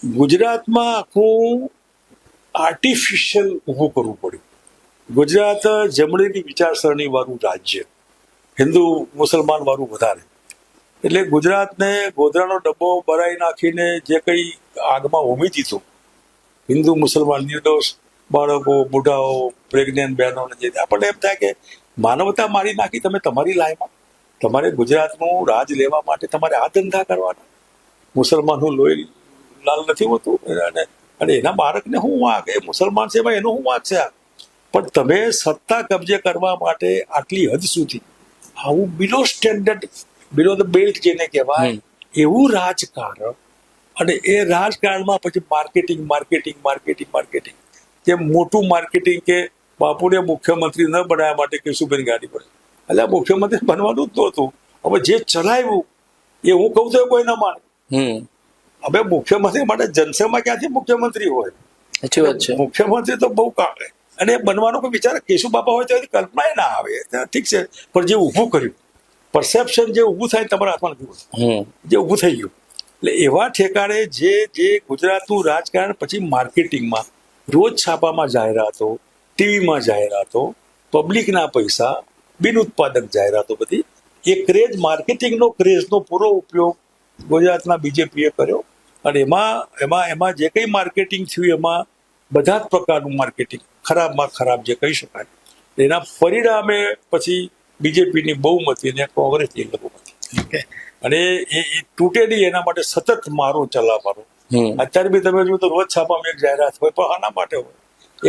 ગુજરાતમાં આખું આર્ટિફિશિયલ ઊભું કરવું પડ્યું. ગુજરાત જમણીની વિચારસરણી વાળું રાજ્ય, હિન્દુ મુસલમાન વાળું વધારે. એટલે ગુજરાતને ગોધરાનો ડબ્બો ભરાઈ નાખીને જે કંઈ આગમાં ઉમી દીધું, હિન્દુ મુસલમાન નિર્દોષ બાળકો, બુઢાઓ, પ્રેગ્નેન્ટ બહેનોને જે આપણને એમ થાય કે માનવતા મારી નાખી તમે તમારી લાઈમાં. તમારે ગુજરાતનું રાજ લેવા માટે તમારે આ ધંધા કરવાના. મુસલમાનનું લોહી લાલ નથી હોતું અને એના બાળકને શું વાંક, એ મુસલમાન છે એમાં એનો શું વાંક છે? પણ તમે સત્તા કબજે કરવા માટે આટલી હદ સુધી આવું બિલો સ્ટેન્ડર્ડ, બિલો ધ બેલ્ટ જેને કહેવાય એવું રાજકારણ, અને એ રાજકારણમાં પછી માર્કેટિંગ માર્કેટિંગ માર્કેટિંગ માર્કેટિંગ જે મોટું માર્કેટિંગ કે બાપુને મુખ્યમંત્રી ન બનાવવા માટે કેશુભાઈ ગાડી પડે. એટલે મુખ્યમંત્રી બનવાનું જ નહોતું. હવે જે ચલાવ્યું એ હું કહું તો કોઈ ના માને. હવે મુખ્યમંત્રી માટે જનસેમાં ક્યાંથી મુખ્યમંત્રી હોય? સાચી વાત છે. મુખ્યમંત્રી તો બહુ કાઢે, અને બનવાનો કોઈ વિચાર કેશુ બાપા હોય તો એની કલ્પના ના આવે. ઠીક છે, પણ જે ઊભું કર્યું, પરસેપ્શન જે ઊભું થાય તમારા હાથમાં નથી, જે ઊભું થઈ ગયું. એટલે એવા ઠેકાણે જે ગુજરાતનું રાજકારણ પછી માર્કેટિંગમાં, રોજ છાપામાં જાહેરાતો, ટીવીમાં જાહેરાતો, પબ્લિકના પૈસા, બિન ઉત્પાદક જાહેરાતો, બધી એ ક્રેઝ, માર્કેટિંગનો ક્રેઝનો પૂરો ઉપયોગ ગુજરાતના બીજેપીએ કર્યો. અને એમાં જે કંઈ માર્કેટિંગ થયું એમાં બધા જ પ્રકારનું માર્કેટિંગ, ખરાબમાં ખરાબ જે કહી શકાય, એના પરિણામે પછી બીજેપીની બહુમતી અને કોંગ્રેસની લઘુમતી. અને એ તૂટે નહીં એના માટે સતત મારો ચલાવવાનો. અત્યારે બી તમે જો તો રોજ છાપામાં એક જાહેરાત હોય, પણ આના માટે હોય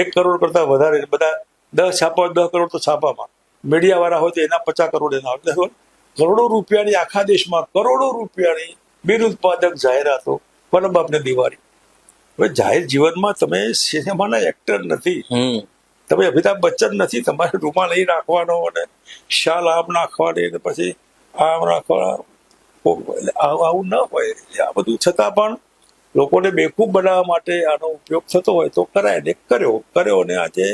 1 કરોડ કરતા વધારે, બધા 10 છાપા, 10 કરોડ તો છાપામાં, મીડિયા વાળા હોય તો એના 50 કરોડ એના, કરોડો રૂપિયાની, આખા દેશમાં કરોડો રૂપિયાની બિન ઉત્પાદક જાહેરાતો, પણ બાપને દિવાળી. હવે જાહેર જીવનમાં તમે સિનેમાના એક્ટર નથી, તમે અમિતાભ બચ્ચન નથી. તમારે રૂમાલ અહીં રાખવાનો અને શાલ આમ નાખવાની અને પછી આમ રાખવાના, આવું ન હોય. આ બધું છતાં પણ લોકોને બેવકૂફ બનાવવા માટે આનો ઉપયોગ થતો હોય તો કરાય ને કર્યો. અને આજે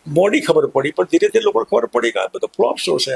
મોડી ખબર પડી, પણ ધીરે ધીરે લોકોને ખબર પડી કે આ બધો ફ્લોપ શો છે.